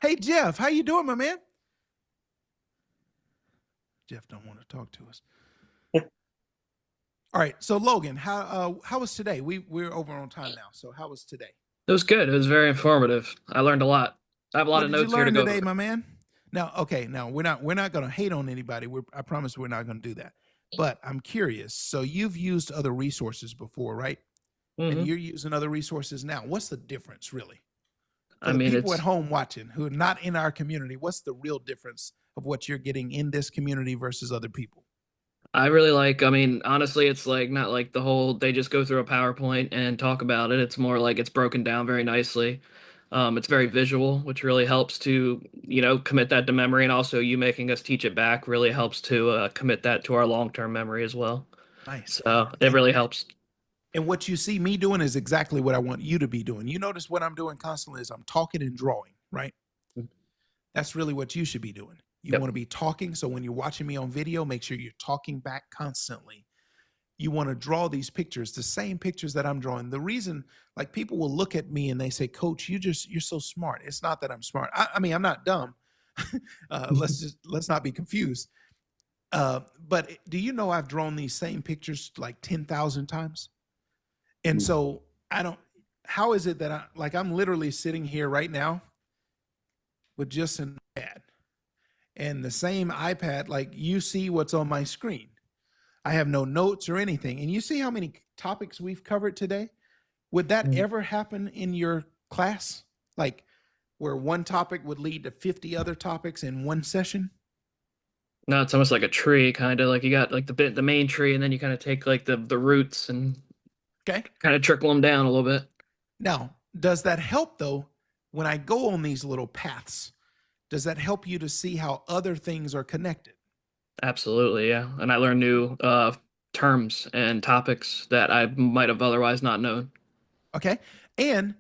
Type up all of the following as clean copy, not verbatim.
Hey Jeff, how you doing, my man? Jeff don't want to talk to us. All right, so Logan, how was today? We're over on time now. So how was today? It was good. It was very informative. I learned a lot. I have a lot What of did you notes here to learn go today, over. my man? Now, okay, now we're not going to hate on anybody. I promise we're not going to do that. But I'm curious. So you've used other resources before, right? And hmm you're using other resources now. What's the difference, really, for I the mean, people at it's. home watching who are not in our community? What's the real difference of what you're getting in this community versus other people? I really like. I mean, honestly, it's like not like the whole. They just go through a PowerPoint and talk about it. It's more like it's broken down very nicely. It's very visual, which really helps to commit that to memory, and also you making us teach it back really helps to commit that to our long-term memory as well. Nice. So it And really helps. And what you see me doing is exactly what I want you to be doing. You notice what I'm doing constantly is I'm talking and drawing, right? That's really what you should be doing. You Yep. want to be talking. So when you're watching me on video, make sure you're talking back constantly. You want to draw these pictures, the same pictures that I'm drawing. The reason, like, people will look at me and they say, Coach, you're so smart. It's not that I'm smart. I mean, I'm not dumb. Let's not be confused. But do you know I've drawn these same pictures like 10,000 times? And so I don't, how is it that I'm literally sitting here right now with just an iPad and the same iPad, like you see what's on my screen. I have no notes or anything. And you see how many topics we've covered today? Would that Mm. ever happen in your class? Like where one topic would lead to 50 other topics in one session? No, it's almost like a tree, kind of like you got like the main tree, and then you kind of take like the roots and Okay. kind of trickle them down a little bit. Now, does that help though when I go on these little paths? Does that help you to see how other things are connected? Absolutely, yeah. And I learned new terms and topics that I might have otherwise not known. Okay. And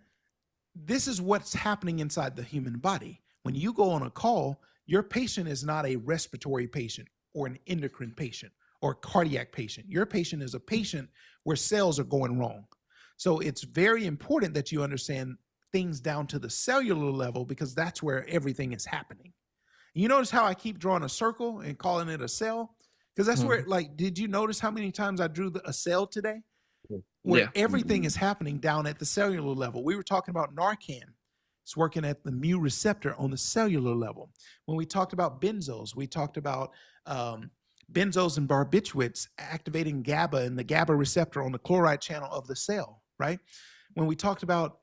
this is what's happening inside the human body. When you go on a call, your patient is not a respiratory patient or an endocrine patient or cardiac patient. Your patient is a patient where cells are going wrong. So it's very important that you understand things down to the cellular level because that's where everything is happening. You notice how I keep drawing a circle and calling it a cell? Because that's where, Mhm. like, did you notice how many times I drew a cell today? Where Yeah. everything is happening down at the cellular level. We were talking about Narcan. It's working at the mu receptor on the cellular level. When we talked about benzos, we talked about benzos and barbiturates activating GABA and the GABA receptor on the chloride channel of the cell, right? When we talked about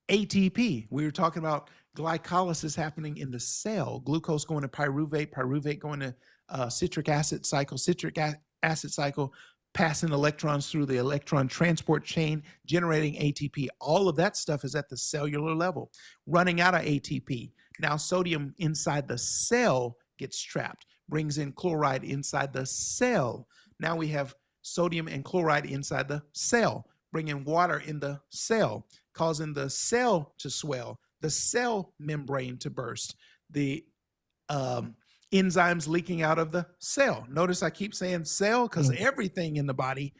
ATP, we were talking about glycolysis happening in the cell, glucose going to pyruvate, pyruvate going to citric acid cycle, acid cycle, passing electrons through the electron transport chain, generating ATP. All of that stuff is at the cellular level. Running out of ATP. Now, sodium inside the cell gets trapped, brings in chloride inside the cell. Now we have sodium and chloride inside the cell, bringing water in the cell, causing the cell to swell, the cell membrane to burst, the enzymes leaking out of the cell. Notice I keep saying cell because Mhm. everything in the body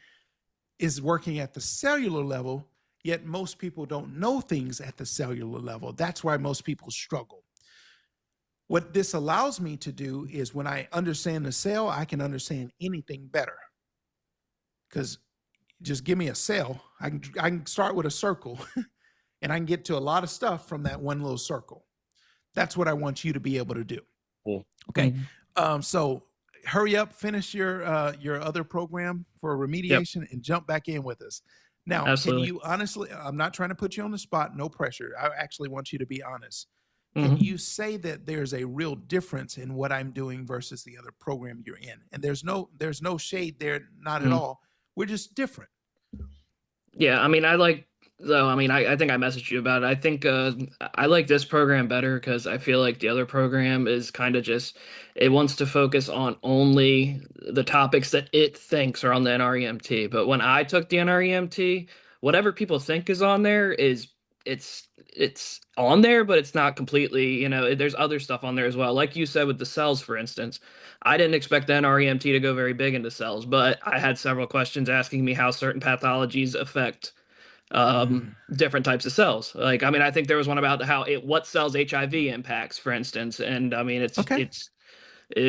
is working at the cellular level, yet most people don't know things at the cellular level. That's why most people struggle. What this allows me to do is when I understand the cell, I can understand anything better. Because just give me a cell, I can start with a circle and I can get to a lot of stuff from that one little circle. That's what I want you to be able to do. Okay. Mhm. So hurry up, finish your other program for Yep. remediation, and jump back in with us. Now, can Absolutely. you honestly? I'm not trying to put you on the spot. No pressure. I actually want you to be honest. Can hmm you say that there's a real difference in what I'm doing versus the other program you're in? And there's no shade there, not at all. We're just different. Yeah, I mean, I like though. I mean, I think I messaged you about it. I think I like this program better because I feel like the other program is kind of just it wants to focus on only the topics that it thinks are on the NREMT. But when I took the NREMT, whatever people think is on there is it's on there, but it's not completely. There's other stuff on there as well. Like you said with the cells, for instance. I didn't expect the NREMT to go very big into cells, but I had several questions asking me how certain pathologies affect Mm. different types of cells. Like, I mean, I think there was one about what cells HIV impacts, for instance. And I mean, Okay.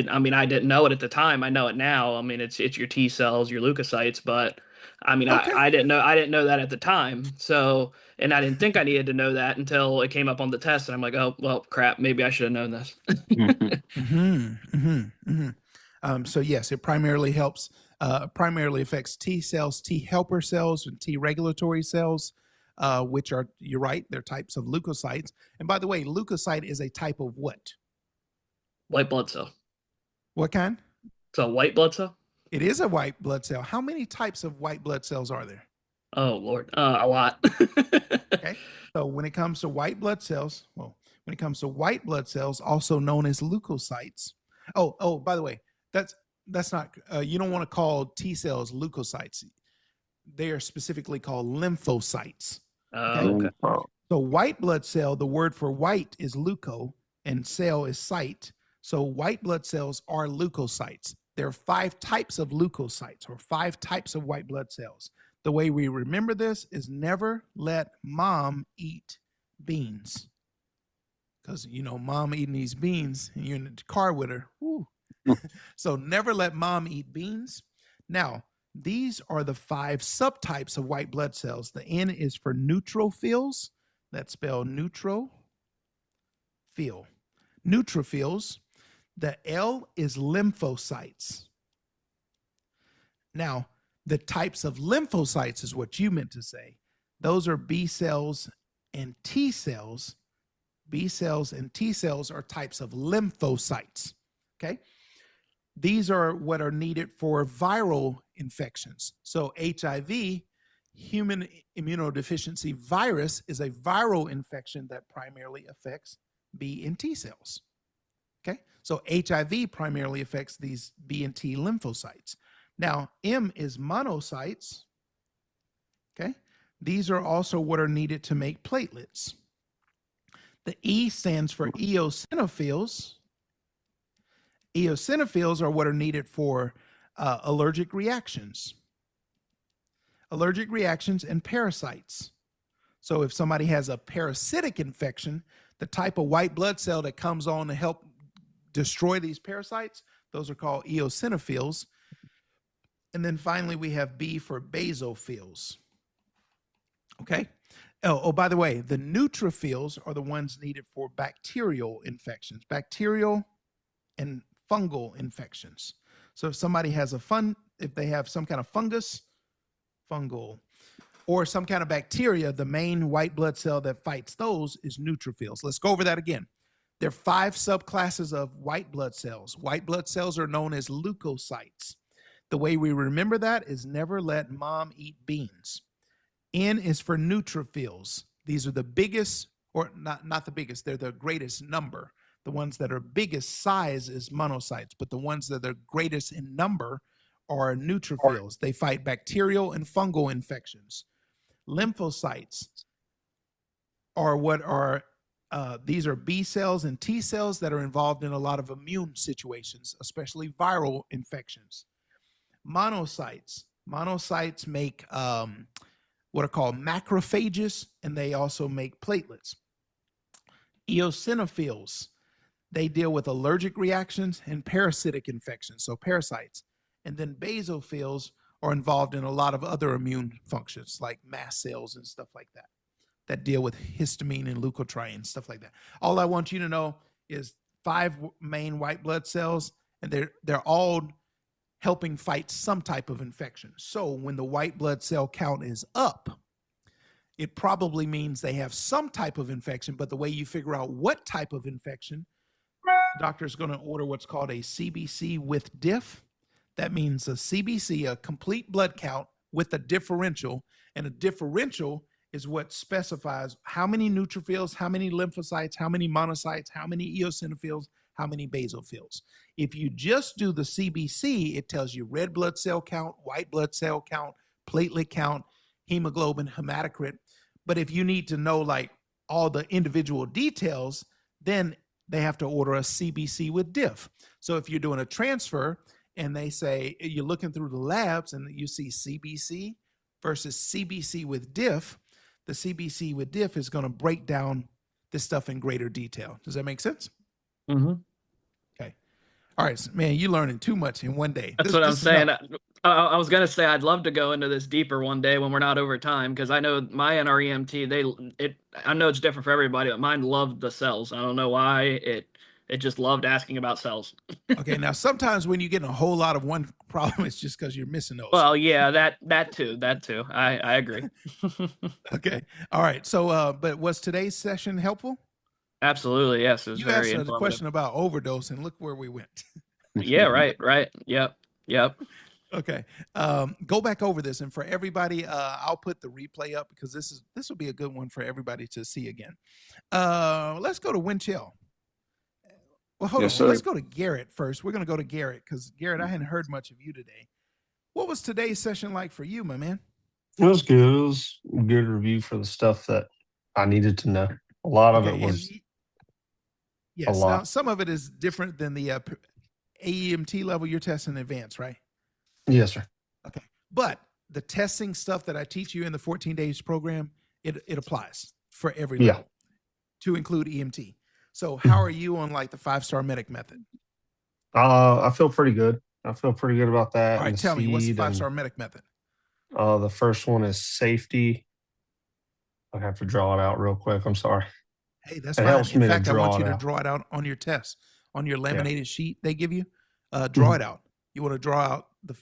I mean, I didn't know it at the time. I know it now. I mean, it's your T cells, your leukocytes, but I mean, Okay. I didn't know that at the time. So, and I didn't think I needed to know that until it came up on the test, and I'm like, oh, well, crap, maybe I should have known this. Mm-hmm. Mm-hmm. Mm-hmm. So yes, it primarily affects T cells, T helper cells, and T regulatory cells, which are, you're right, they're types of leukocytes. And by the way, leukocyte is a type of what? White blood cell. What kind? So white blood cell? It is a white blood cell. How many types of white blood cells are there? Oh Lord, a lot. Okay. So when it comes to white blood cells, well, when it comes to white blood cells, also known as leukocytes. By the way, that's not. You don't want to call T cells leukocytes. They are specifically called lymphocytes. Okay. Okay. So white blood cell, the word for white is leuco, and cell is site. So white blood cells are leukocytes. There are 5 types of leukocytes, or 5 types of white blood cells. The way we remember this is never let mom eat beans. Because, mom eating these beans and you're in the car with her. Woo. So never let mom eat beans. Now, these are the 5 subtypes of white blood cells. The N is for neutrophils. That's spelled neutrophil. Neutrophils. The L is lymphocytes. Now, the types of lymphocytes is what you meant to say. Those are B cells and T cells. B cells and T cells are types of lymphocytes. Okay. These are what are needed for viral infections. So HIV, human immunodeficiency virus, is a viral infection that primarily affects B and T cells. Okay. So HIV primarily affects these B and T lymphocytes. Now, M is monocytes. Okay. These are also what are needed to make platelets. The E stands for eosinophils. Eosinophils are what are needed for allergic reactions. Allergic reactions and parasites. So if somebody has a parasitic infection, the type of white blood cell that comes on to help destroy these parasites, those are called eosinophils. And then finally, we have B for basophils. Okay. By the way, the neutrophils are the ones needed for bacterial infections, bacterial and fungal infections. So if somebody has if they have some kind of fungal, or some kind of bacteria, the main white blood cell that fights those is neutrophils. Let's go over that again. There are 5 subclasses of white blood cells. White blood cells are known as leukocytes. The way we remember that is never let mom eat beans. N is for neutrophils. These are the biggest, or not the biggest, they're the greatest number. The ones that are biggest size is monocytes, but the ones that are greatest in number are neutrophils. They fight bacterial and fungal infections. Lymphocytes are these are B cells and T cells that are involved in a lot of immune situations, especially viral infections. Monocytes make what are called macrophages, and they also make platelets. Eosinophils, they deal with allergic reactions and parasitic infections, so parasites. And then basophils are involved in a lot of other immune functions like mast cells and stuff like that deal with histamine and leukotriene, stuff like that. All I want you to know is 5 main white blood cells, and they're all helping fight some type of infection. So when the white blood cell count is up, it probably means they have some type of infection, but the way you figure out what type of infection, the doctor is going to order what's called a CBC with diff. That means a CBC, a complete blood count with a differential, and a differential is what specifies how many neutrophils, how many lymphocytes, how many monocytes, how many eosinophils, how many basophils. If you just do the CBC, it tells you red blood cell count, white blood cell count, platelet count, hemoglobin, hematocrit. But if you need to know like all the individual details, then they have to order a CBC with diff. So if you're doing a transfer and they say, you're looking through the labs and you see CBC versus CBC with diff, the CBC with diff is going to break down this stuff in greater detail. Does that make sense? Mm-hmm. Okay. All right, so, man, you learning too much in one day. That's This what I'm this is saying. not I was gonna say I'd love to go into this deeper one day when we're not over time because I know my NREMT I know it's different for everybody, but mine loved the cells. I don't know why it just loved asking about cells. okay. Now, sometimes when you get in a whole lot of one problem, it's just because you're missing those. Well, yeah, that too. I agree. Okay. All right. So, but was today's session helpful? Absolutely, yes, it was You asked very a informative. question about overdose, and look where we went. Yeah, right. Yep. Okay. Go back over this, and for everybody, I'll put the replay up because this will be a good one for everybody to see again. Let's go to Winchell. Well, hold Yes, on. sir. Let's go to Garrett first. We're going to go to Garrett because Garrett, I hadn't heard much of you today. What was today's session like for you, my man? It was good. It was a good review for the stuff that I needed to know. A lot of it Okay, and was a yes, now lot. some of it is different than the AEMT level you're testing in advance, right? Yes, sir. Okay, but the testing stuff that I teach you in the 14 days program, it applies for every Yeah. level to include EMT. So how are you on like the 5-star medic method? I feel pretty good. I feel pretty good about that All and right, the tell me, what's the seed. And 5-star medic method? the first one is safety. I have to draw it out real quick. I'm sorry. Hey, that's It fine. helps In me to fact, I want draw you it to out. draw it out on your test, on your Yeah. laminated sheet they give you. Draw Mhm. it out. You want to draw out the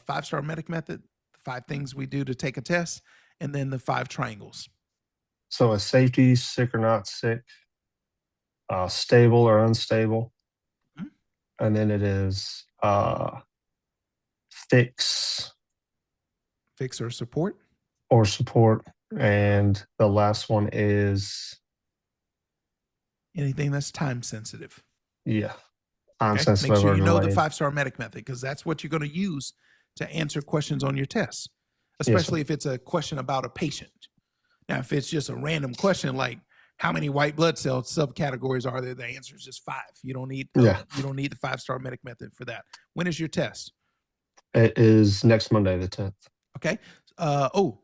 5-star medic method, the 5 things we do to take a test, and then the 5 triangles. So a safety, sick or not sick, stable or unstable, Mhm. and then it is fix Fix or support. or support, and the last one is Anything that's time sensitive. yeah, time Okay. Make sensitive sure or you know the delayed. 5-star medic method because that's what you're going to use to answer questions on your tests, Yes, sir. especially if it's a question about a patient. Now, if it's just a random question like how many white blood cell subcategories are there, the answer is just 5. You don't need Yeah, the 5-star medic method for that. When is your test? it is next Monday, the 10th. Okay.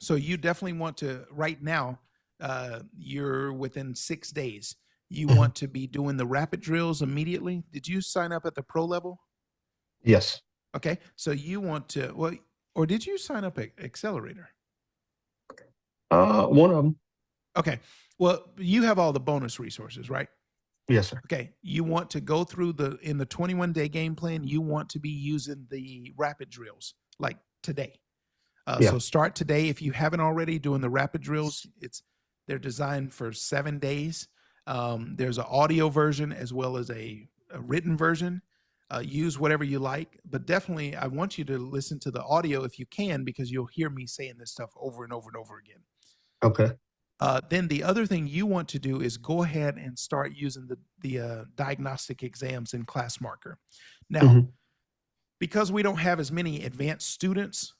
So you definitely want to right now. You're within 6 days. You Mhm. want to be doing the rapid drills immediately. Did you sign up at the pro level? Yes. Okay. So you want to or did you sign up at Accelerator? One of them. Okay. Well, you have all the bonus resources, right? Yes, sir. Okay. You want to go through in the 21-day game plan, you want to be using the rapid drills like today. Yeah. So start today if you haven't already doing the rapid drills. They're designed for 7 days. There's an audio version as well as a written version. Use whatever you like, but definitely I want you to listen to the audio if you can because you'll hear me saying this stuff over and over and over again. Okay. Then the other thing you want to do is go ahead and start using the diagnostic exams in Class Marker. Now, Mhm. because we don't have as many advanced students,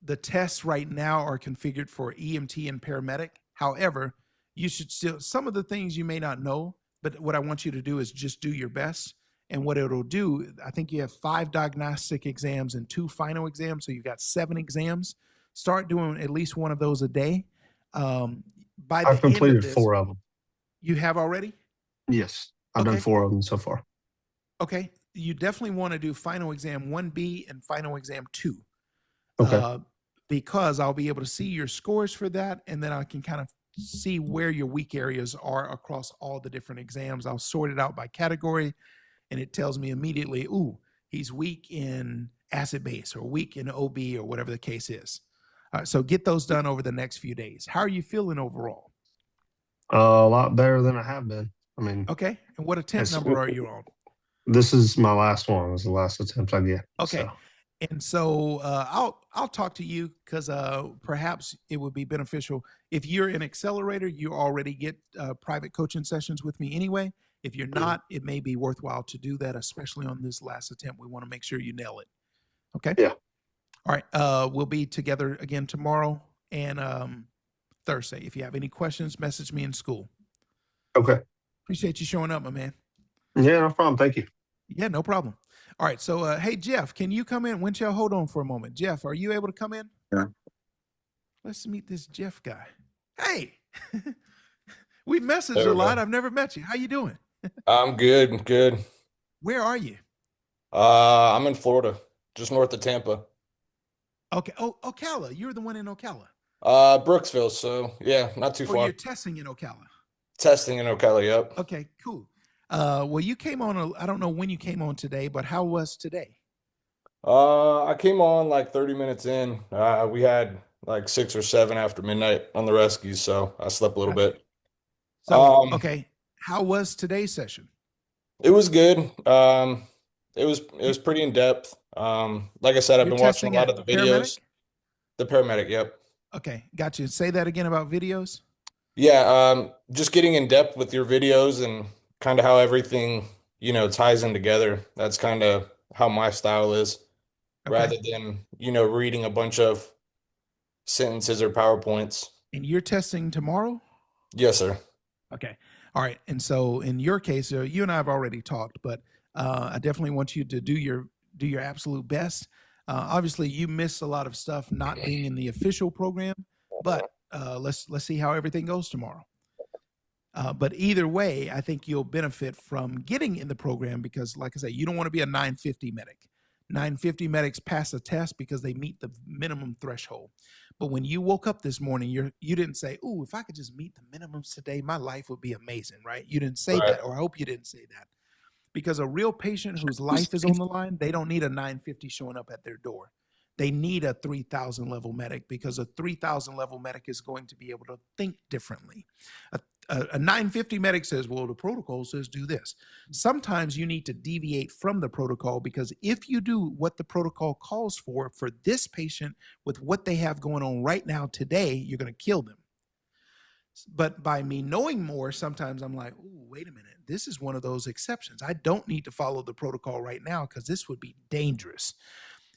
the tests right now are configured for EMT and paramedic. However, you should still, some of the things you may not know, but what I want you to do is just do your best. And what it'll do, I think you have 5 diagnostic exams and 2 final exams. So you've got 7 exams. Start doing at least one of those a day. By I've the end of completed this, 4 of them. you have already? Yes. I've done Okay. 4 of them so far. Okay. You definitely want to do final exam 1B and final exam 2. Okay. Because I'll be able to see your scores for that, and then I can kind of see where your weak areas are across all the different exams. I'll sort it out by category, and it tells me immediately, ooh, he's weak in acid base or weak in OB or whatever the case is. So get those done over the next few days. How are you feeling overall? A lot better than I have been. I mean, Okay. And what attempt it's number are you on? this is my last one. It's the last attempt I get. Okay. So And so I'll talk to you because perhaps it would be beneficial if you're an accelerator. You already get private coaching sessions with me anyway. If you're not, it may be worthwhile to do that, especially on this last attempt. We want to make sure you nail it. Okay. yeah. All right. We'll be together again tomorrow and Thursday. If you have any questions, message me in school. Okay. Appreciate you showing up, my man. Yeah, no problem. Thank you. Yeah, no problem. All right. So, hey, Jeff, can you come in? Winchell, hold on for a moment. Jeff, are you able to come in? Yeah. Let's meet this Jeff guy. Hey, we've messaged There a we lot. go. I've never met you. How you doing? I'm good, good. Where are you? I'm in Florida, just north of Tampa. Okay. Oh, Ocala. You're the one in Ocala. Brooksville, so yeah, not too Oh, you're far. testing in Ocala. Testing in Ocala, yep. Okay, cool. Well, you came on. I don't know when you came on today, but how was today? I came on like 30 minutes in. We had like 6 or 7 after midnight on the rescues, so I slept a little Okay. bit. So, Um, okay, how was today's session? it was good. It You, was pretty in depth. Like I said, I've you're been watching a testing lot at of the paramedic? videos. The paramedic, yep. Okay, got you. Say that again about videos. Yeah, just getting in depth with your videos and kind of how everything, ties in together. That's kind of how my style is, Okay. rather than, reading a bunch of sentences or PowerPoints. And you're testing tomorrow? Yes, sir. Okay. All right. And so in your case, you and I have already talked, but I definitely want you to do your absolute best. Obviously, you miss a lot of stuff not being in the official program, but let's see how everything goes tomorrow. But either way, I think you'll benefit from getting in the program because, like I say, you don't want to be a 950 medic. 950 medics pass a test because they meet the minimum threshold. But when you woke up this morning, you didn't say, "Ooh, if I could just meet the minimums today, my life would be amazing," right? You didn't say Right. that, or I hope you didn't say that. Because a real patient whose life is on the line, they don't need a 950 showing up at their door. They need a 3000 level medic because a 3000 level medic is going to be able to think differently. A 950 medic says, well, the protocol says do this. Sometimes you need to deviate from the protocol because if you do what the protocol calls for this patient with what they have going on right now today, you're going to kill them. But by me knowing more, sometimes I'm like, oh, wait a minute. This is one of those exceptions. I don't need to follow the protocol right now because this would be dangerous.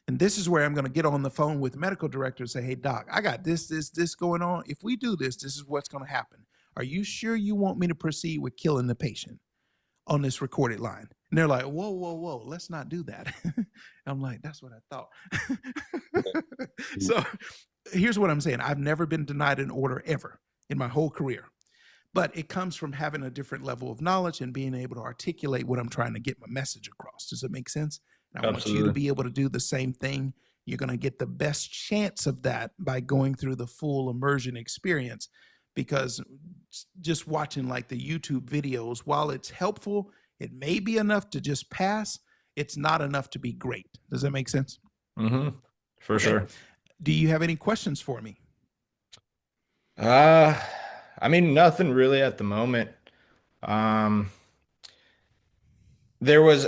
And this is where I'm going to get on the phone with medical director and say, hey, doc, I got this going on. If we do this, this is what's going to happen. Are you sure you want me to proceed with killing the patient on this recorded line? And they're like, whoa, whoa, whoa, let's not do that. I'm like, that's what I thought. So here's what I'm saying. I've never been denied an order ever in my whole career, but it comes from having a different level of knowledge and being able to articulate what I'm trying to get my message across. Does it make sense? And I want you to Absolutely. be able to do the same thing. You're going to get the best chance of that by going through the full immersion experience because just watching like the YouTube videos, while it's helpful, it may be enough to just pass. It's not enough to be great. Does that make sense? Mm-hmm. For Okay. sure. Do you have any questions for me? Uh, I mean, nothing really at the moment. Um, there was